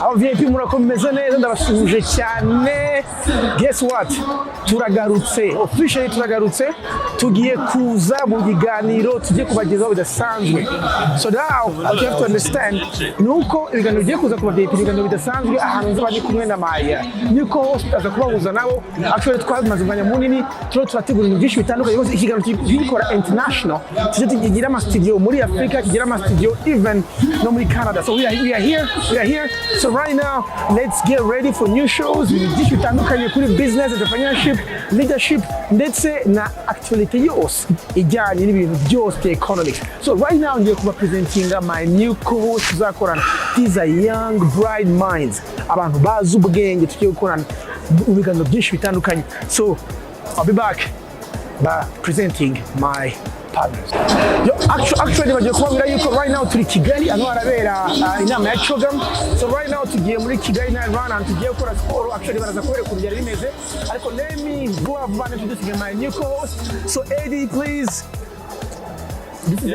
Abavip murakomeza neza ndabasuhuje cyane. Guess what? Turagarutse. Officially turagarutse. Tugiye kuza mu biganiro tujye kubagezaho bidasanzwe. So now you have to understand nuko ibiganiro bigiye kuza ku Abavip ibiganiro bidasanzwe ahantu nzaba ndi kumwe na Maya. Niko host aza kubahuza nabo. Actually twamaze umwanya munini turategura ibintu byinshi bitandukanye bose ikiganiro gikora international. Tujye tugira ama studio muri Africa, tugira ama studio even no muri Canada. So we are here. So right now, let's get ready for new shows. Byinshi bitandukanye kuri business, entrepreneurship, leadership, ndetse na actuality yose ijyanye n'ibintu byose economics. So right now, ngiye kuba presenting my new co-host tuzakorana. These are young, bright minds. Abantu bazi ubwenge tugiye gukorana mu biganiro byinshi bitandukanye. So I'll be back by presenting my partners. Actually bagiye kubabwira yuko right now turi Kigali ano harabera inama ya CHOGM. So right now tugiye muri Kigali na Rwanda tugiye gukora sport. Actually baraza kubereka uburyo yari imeze. Ariko let me go up and introduce my new co-host. So Eddie, please. This is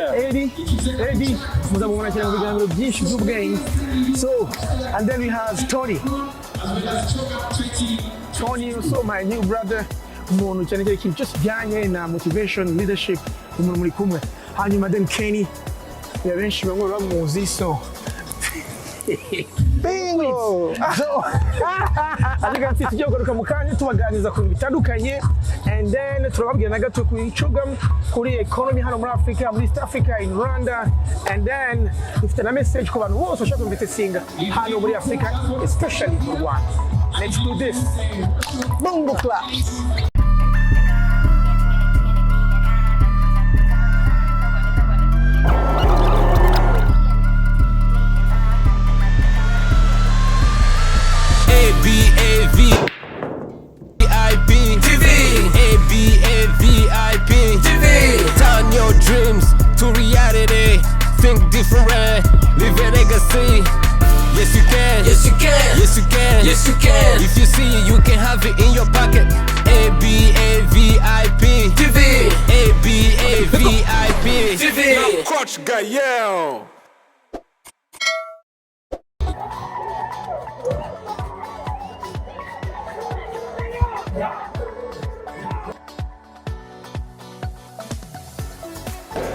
Eddie. Muzamubona cyane mu biganiro byinshi by'ubwenge. So and then we have Tony, also my new brother. Umuntu cyane cyane ikintu cyose bijyanye na motivation, leadership, umuntu muri kumwe. Hanyuma then Kenny, benshi bamwe bamuzi so bingo. So ariko mfite igihe garuka mu kanya tubaganiza ku bitandukanye and then turababwira na gato ku CHOGM kuri economy hano muri Africa, muri East Africa, in Rwanda, and then dufite na message ku bantu bose bashaka kumvitsinga hano muri Africa, especially for Rwanda. Let's do this. Bongo claps. Turn your dreams to reality. Think different, leave a legacy. Yes you can, yes you can, yes you can, yes you can. If you see it, you can have it in your pocket. Abavip TV, Abavip TV. Coach Gael.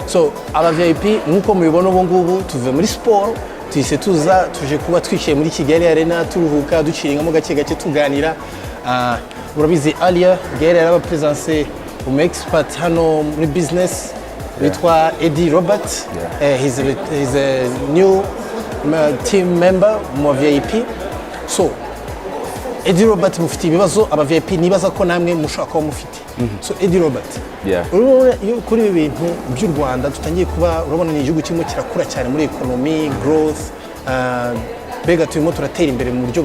So Abavip nkuko mubibona ubu ngubu tuve muri sport twise tuza tuje kuba twicaye muri Kigali Arena turuhuka duciringamo gake gake tuganira. Urabizi Alia Gael yaba presence expert hano muri business witwa Eddie Robert. He's a new team member mu VIP. So Eddie Robert mufite ibibazo Abavip nibaza ko namwe mushaka ko mufite. So Eddie Robert, kuri ibintu by'u Rwanda tutangiye kuba urabona ni igihugu kimwe kirakura cyane muri economy growth, bega turimo turatera imbere mu buryo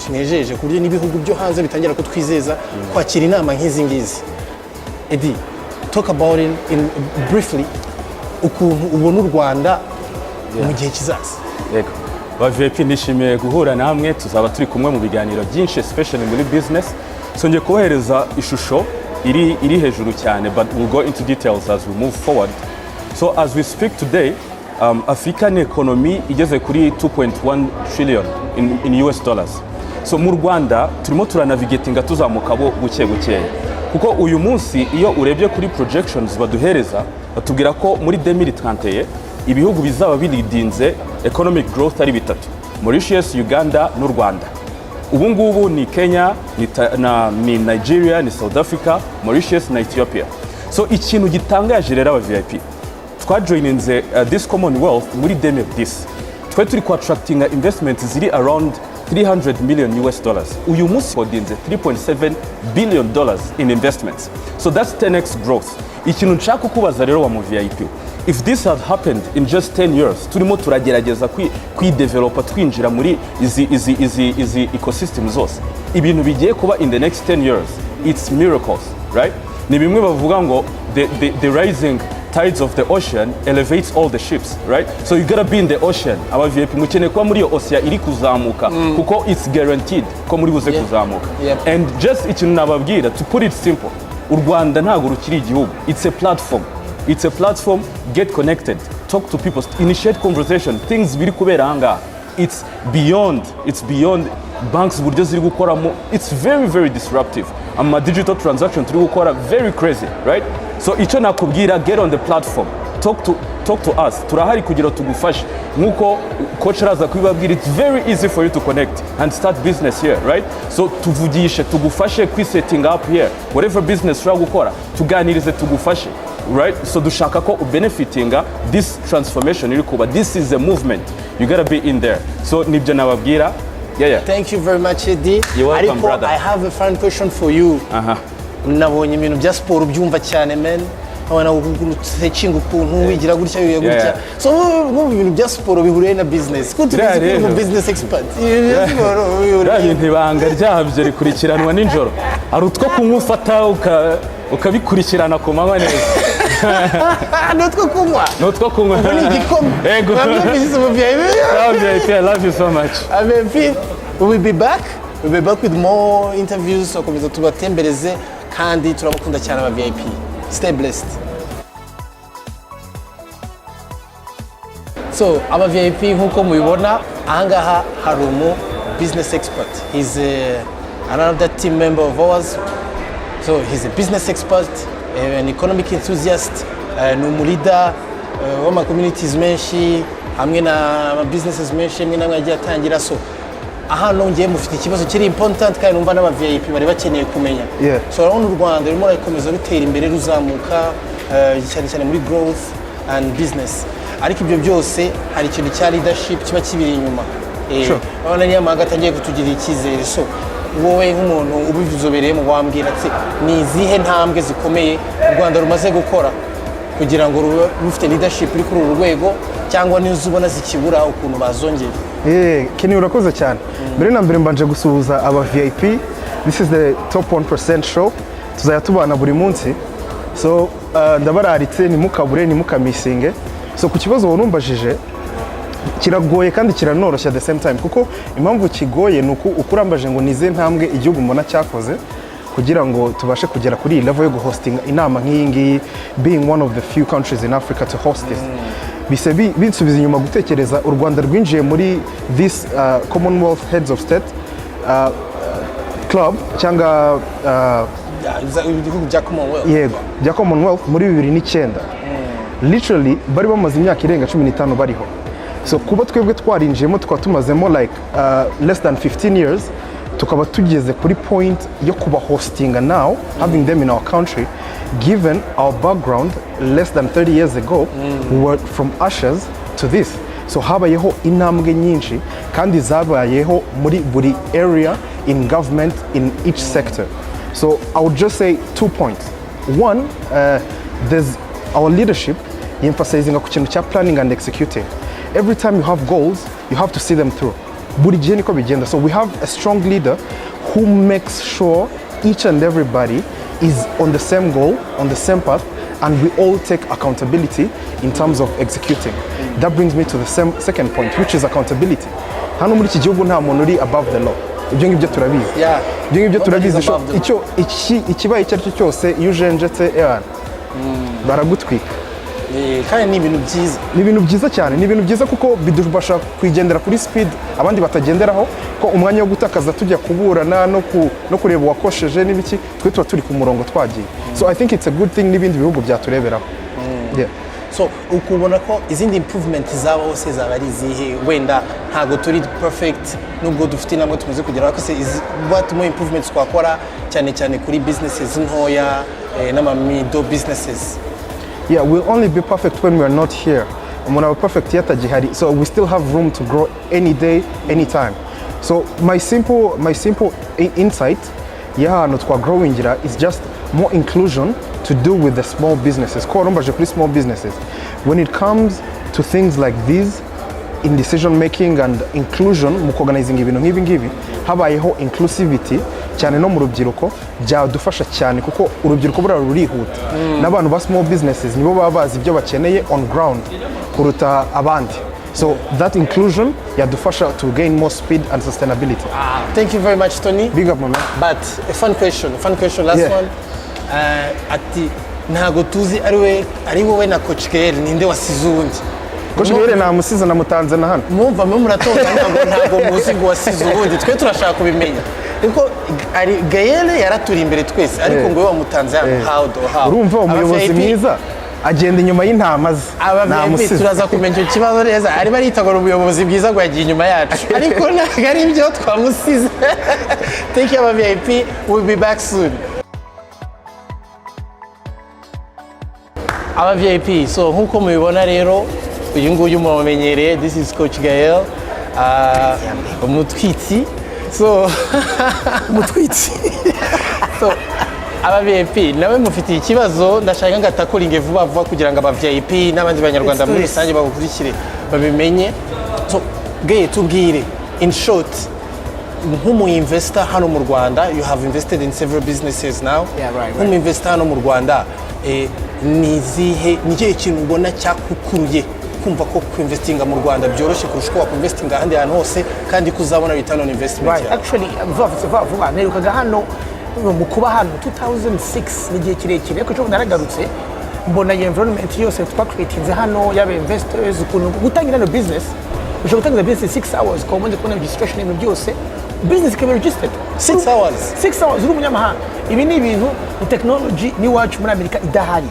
bunejeje ku buryo n'ibihugu byo hanze bitangira ko twizeza kwakira inama nk'izi ngizi. Eddie, talk about it in briefly ukuntu ubona u Rwanda mu gihe kizaza. Yego, Abavip nishimiye guhura namwe, tuzaba turi kumwe mu biganiro byinshi especially muri business. So ngiye kubahereza ishusho iri hejuru cyane, but we'll go into details as we move forward. So as we speak today, African economy igeze kuri 2.1 trillion in US dollars. So mu Rwanda turimo turanavigatinga tuzamuka buke kuko uyu munsi iyo urebye kuri projections baduhereza batubwira ko muri 2031 ibihugu bizaba biridinze economic growth ari bitatu: Mauritius, Uganda n'u Rwanda. Ubu ngubu ni Kenya, ni Nigeria, ni South Africa, Mauritius na Ethiopia. So ikintu gitangaje rero Abavip twajoininze this Commonwealth muri 2010. Twe turi attractinga investments ziri around 300 million US dollars. Uyu munsi hodinze 3.7 billion dollars in investments. So that's 10x growth. Ikintu nshaka kubaza rero wa mu VIP, if this had happened in just 10 years, turimo turagerageza kwidevelopa twinjira muri izi ecosystem zose, ibintu bigiye kuba in the next 10 years, it's miracles, right? Ni bimwe bavuga ngo the rising tides of the ocean elevates all the ships, right? So you gotta be in the ocean. Abavip mukene kuba muri ocean iri kuzamuka kuko it's guaranteed ko muri buze kuzamuka. And just ikintu nababwira, to put it simple, u Rwanda ntago rukiri igihugu, it's a platform. It's a platform, get connected, talk to people, initiate conversation, things biri kubera hanga. it's beyond banks uburyo ziri gukoramo. It's very disruptive. Digital transaction turi gukora very crazy, right? So icyo nakubwira, get on the platform, talk to us. Turahari kugira tugufashe. Nkuko coach araza kubibabwira, it's very easy for you to connect and start business here, right? So tuvugishe, tugufashe setting up here. Whatever business ushaka gukora, tuganirize tugufashe. Right? So dushaka ko benefitinga this transformation iri kuba. This is a movement. You gotta be in there. So nibyo nababwira. Yeah. Thank you very much, Eddie. You're welcome, Ariko, brother. I have a fun question for you. Nabonye ibintu bya siporo byumva cyane men. Abana gusecinga ukuntu wigira gutya wigira gutya. So mu bintu bya siporo bihuriye na business. Ko tubizi ko business expert. Ibintu ibanga ryabyo rikurikiranwa nijoro. Ari utwo kumufata ukabikurikirana ku manywa neza. Notwo kunywa. Ni igikombe. Ego. I love you so much. Abavip, we will be back. We'll be back with more interviews. So komeza tubatembereze kandi turabakunda cyane aba VIP. Stay blessed. So aba VIP nkuko mubibona ahangaha hari business expert. He's another team member of ours. So he's a business expert, an economic enthusiast, leader w'ama communities menshi, hamwe na businesses menshi, hamwe namwe agiye atangira. So aha nongeye mufite ikibazo kiri important kandi numva n'aba VIP bari bakeneye kumenya. So urabona u Rwanda rurimo rurakomeza rutera imbere ruzamuka cyane muri growth and business. Ariko ibyo byose hari ikintu cya leadership kiba kibiri inyuma. Urabona niyo mpamvu atangiye kutugirira icyizere. So wowe nk'umuntu ubizobereye mu wambwira ati ni izihe ntambwe zikomeye u Rwanda rumaze gukora kugira ngo rufite leadership iri kuri uru rwego, cyangwa nizo ubona zikibura ukuntu bazongera? Kenny urakoze cyane. Mbere na mbere mbanje gusuhuza aba VIP. This is the top 1% show. Tuzaya tubana buri munsi. So ndabararitse ntimukabure ntimukamisinge. So ku kibazo warumbajije kiragoye kandi kiranoroshya at the same time, kuko impamvu kigoye nuko ukurambaje ngo nize ntambwe igihugu mbona cyakoze kugira ngo tubashe kugera kuri level yo guhostinga inama nk'iyingiyi, being one of the few countries in Africa to host this. Bise binsubiza inyuma gutekereza u Rwanda rwinjiye muri this Commonwealth Heads of State club cyangwa ibihugu bya Commonwealth. Yego, bya Commonwealth muri 2009. Literally bari bamaze imyaka irenga 15 bariho. So kuba twebwe twarinjiyemo tukaba tumazemo like less than 15 years, tukaba tugeze kuri point yo kuba hostinga now, having them in our country, given our background less than 30 years ago, we were from ashes to this. So habayeho intambwe nyinshi kandi zabayeho muri buri area in government in each sector. So I would just say 2 points. One, there's our leadership emphasizing ku kintu cya planning and executing. Every time you have goals, you have to see them through. Buri gihe niko bigenda. So we have a strong leader who makes sure each and everybody is on the same goal, on the same path, and we all take accountability in terms of executing. That brings me to the second point, which is accountability. Hano muri iki gihugu nta muntu uri above the law. Ibyo ngibyo turabizi. Ibyo ngibyo turabizi. Ikibaye icyo aricyo cyose iyo ujenjetse baragutwika. Kandi ni ibintu byiza. Ni ibintu byiza cyane. Ni ibintu byiza kuko bidufasha kwigendera kuri speed abandi batagenderaho, ko umwanya wo gutakaza tujya kuburana no kureba uwakosheje n'ibiki, twe tuba turi ku murongo twagiye. So I think it's a good thing n'ibindi bihugu byatureberaho. So ukubona ko izindi improvement zaba hose zaba ari zihe, wenda ntago turi perfect nubwo dufite inama tumaze kugeraho, ko se what more improvements twakora cyane kuri businesses ntoya n'ama middle businesses? Yeah, we'll only be perfect when we are not here. When we're perfect yet jihadi. So we still have room to grow any day, anytime. So my simple insight, no twa growing is just more inclusion to do with the small businesses. Small businesses. When it comes to things like these, in decision making and inclusion, mu organizing ibintu nk'ibi habayeho inclusivity cyane no mu rubyiruko byadufasha cyane, kuko urubyiruko bura rurihuta n'abantu ba small businesses nibo baba bazi ibyo bakeneye on ground kuruta abandi. So that inclusion yadufasha to gain more speed and sustainability. Thank you very much, Tony. Big up, my man. But a fun question, last one. Ati ntago tuzi ari wowe na Coach Gael ninde wasize undi. Coach Gael namusize namutanze na hano. Mwumva mwe muratonga ntabwo muzi ngo wasize ubundi twe turashaka kubimenya. Ariko ari Gael yaraturi imbere twese ariko ngo we wamutanze hano how. Urumva umuyobozi mwiza agenda inyuma y'intama ze. Abavip turaza kumenya icyo kibazo neza ari baritagora umuyobozi bwiza ngo yagiye inyuma yacu ariko ntabwo ari byo twamusize. Thank you Abavip, we'll be back soon. Abavip, so nkuko mubibona rero uyu nguyu muramenyereye, this is Coach Gael, umutwitsi. So umutwitsi. So Abavip nawe mufitiye ikibazo ndashaka ngatakuringe vuba vuba kugira ngo Abavip n'abandi banyarwanda muri rusange bagukurikire babimenye. So Gael, tubwire in short, nk'umu investor hano mu Rwanda, you have invested in several businesses now. Nk'umu investor hano mu Rwanda ni ikihe kintu ubona cyakukuruye kumva ko kuinvestinga mu Rwanda byoroshye kurusha uko wakwinvestinga ahandi hantu hose kandi kuzabona return on investment? Actually vuba nerukaga hano mu kuba hano 2006 ni igihe kirekire ariko cyo naragarutse mbona environment yose twacreatinze hano y'aba investors ukuntu gutangira no business ushobora gutangira business 6 hours kwa ubundi kubona registration ibintu byose business ikaba registered 6 hours uri umunyamahanga. Ibi ni ibintu technology ni wacu muri Amerika idahari,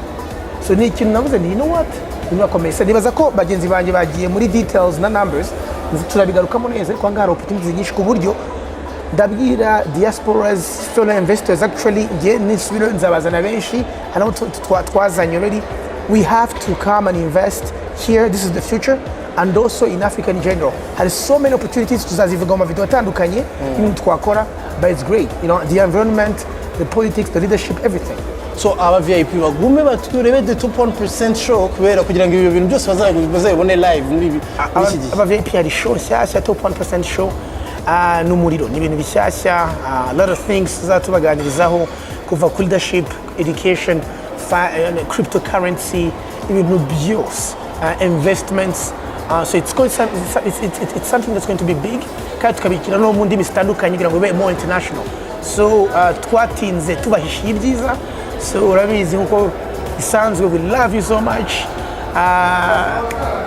so ni ikintu navuze ni you know what nibakomeza nibaza ko bagenzi banjye bagiye muri details na numbers turabigarukamo neza ariko hanga hari opportunities nyinshi ku buryo ndabwira diasporas fellow investors actually ngiye nisubiro nzabazana benshi hano twazanye already. We have to come and invest here, this is the future, and also in Africa in general. There are so many opportunities tuzazivuga mu video atandukanye ibintu twakora, but it's great, you know, the environment, the politics, the leadership, everything. So Abavip bagume baturebe the 2% show kubera kugira ngo ibyo bintu byose bazabone live muri iki gihe. Abavip hari show nshyashya 2% show n'umuriro ni ibintu bishyashya, a lot of things tuzatubaganirizaho kuva ku leadership, education, cryptocurrency, ibintu byose, investments. So it's something that's going to be big kandi tukabikira no mu ndimi zitandukanye kugira ngo bibe more international. So twatinze tubahishiye ibyiza, so urabizi nkuko isanzwe, we love you so much.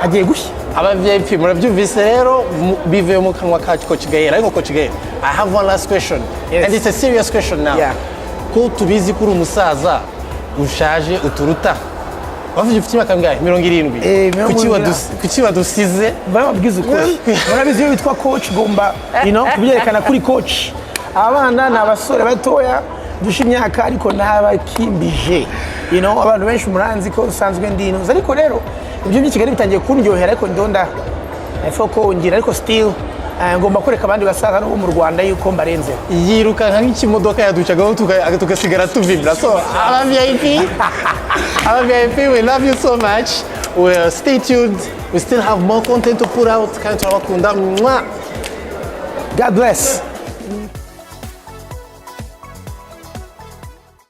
Agiye gushya Abavip murabyumvise rero bivuye mu kanwa ka Coach Gael. Ariko Coach Gael, I have one last question. Yes. And it's a serious question now. Yeah. Ko tubizi kuri umusaza ushaje uturuta wafite ufite imyaka mingahe? 70. Kuki wadusize? Bababwiza ukuri. Murabizi iyo witwa coach gomba, you know, kubyerekana kuri coach. Abana n'abasore batoya dusha imyaka ariko n'abakimbije, you know, abantu benshi muranzi ko usanzwe ndinuza ariko rero ibyo by'ikigali bitangiye kundyohera ariko ndonda foko ngira ariko still ngomba kureka abandi basaza no mu Rwanda yuko mbarenze yiruka nk'ikimodoka yaducagaho tugasigara tuvibra. So Abavip, we love you so much. We'll stay tuned. We still have more content to put out. Kandi turabakunda. God bless.